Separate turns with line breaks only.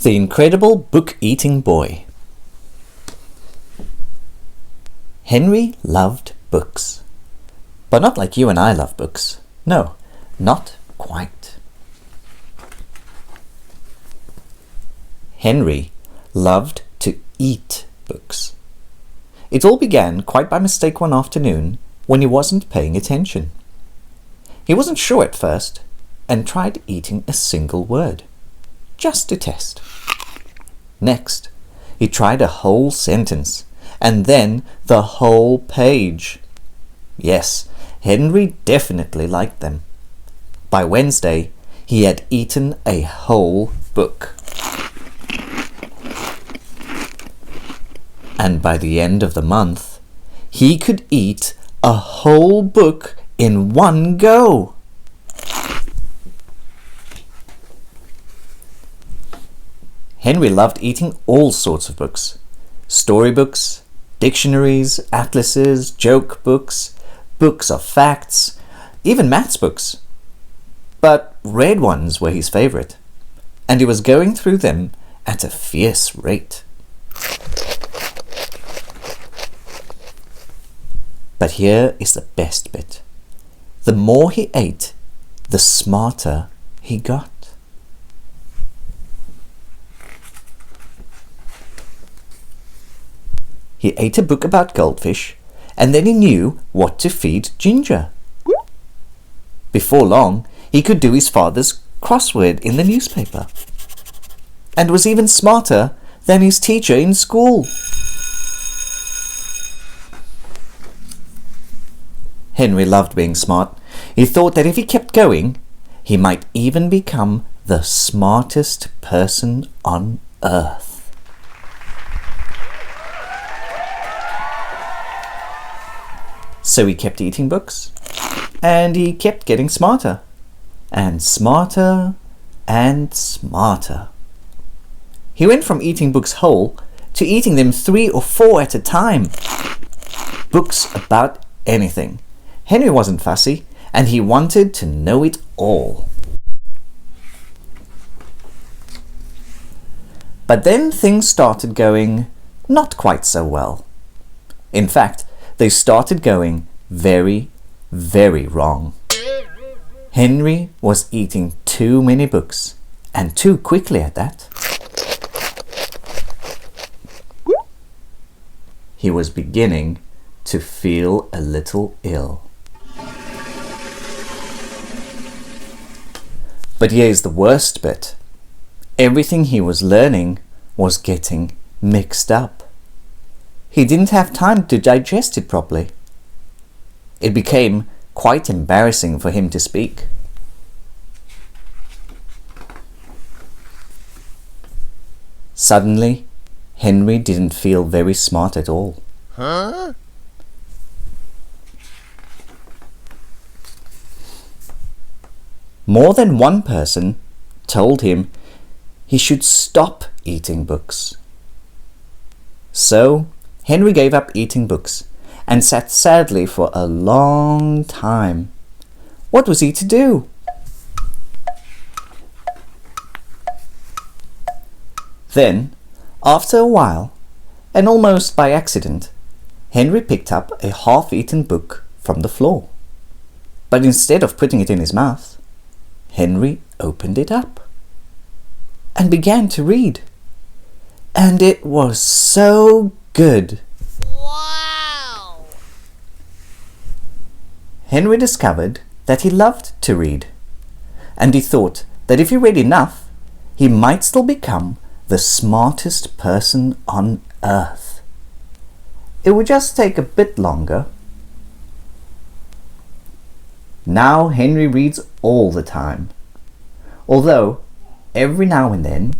The Incredible Book-Eating Boy. Henry loved books. But not like you and I love books. No, not quite. Henry loved to eat books. It all began quite by mistake one afternoon when he wasn't paying attention. He wasn't sure at first and tried eating a single word, just to test. Next, he tried a whole sentence and then the whole page. Yes, Henry definitely liked them. By Wednesday, he had eaten a whole book. And by the end of the month, he could eat a whole book in one go. Henry loved eating all sorts of books. Storybooks, dictionaries, atlases, joke books, books of facts, even maths books. But red ones were his favorite, and he was going through them at a fierce rate. But here is the best bit. The more he ate, the smarter he got. He ate a book about goldfish, and then he knew what to feed Ginger. Before long, he could do his father's crossword in the newspaper, and was even smarter than his teacher in school. Henry loved being smart. He thought that if he kept going, he might even become the smartest person on earth. So he kept eating books, and he kept getting smarter, and smarter, and smarter. He went from eating books whole to eating them 3 or 4 at a time. Books about anything. Henry wasn't fussy, and he wanted to know it all. But then things started going not quite so well. In fact, they started going very, very wrong. Henry was eating too many books, and too quickly at that. He was beginning to feel a little ill. But here's the worst bit. Everything he was learning was getting mixed up. He didn't have time to digest it properly. It became quite embarrassing for him to speak. Suddenly, Henry didn't feel very smart at all.
Huh?
More than one person told him he should stop eating books. So, Henry gave up eating books and sat sadly for a long time. What was he to do? Then, after a while, and almost by accident, Henry picked up a half-eaten book from the floor. But instead of putting it in his mouth, Henry opened it up and began to read. And it was so good.
Wow!
Henry discovered that he loved to read, and he thought that if he read enough, he might still become the smartest person on earth. It would just take a bit longer. Now Henry reads all the time, although every now and then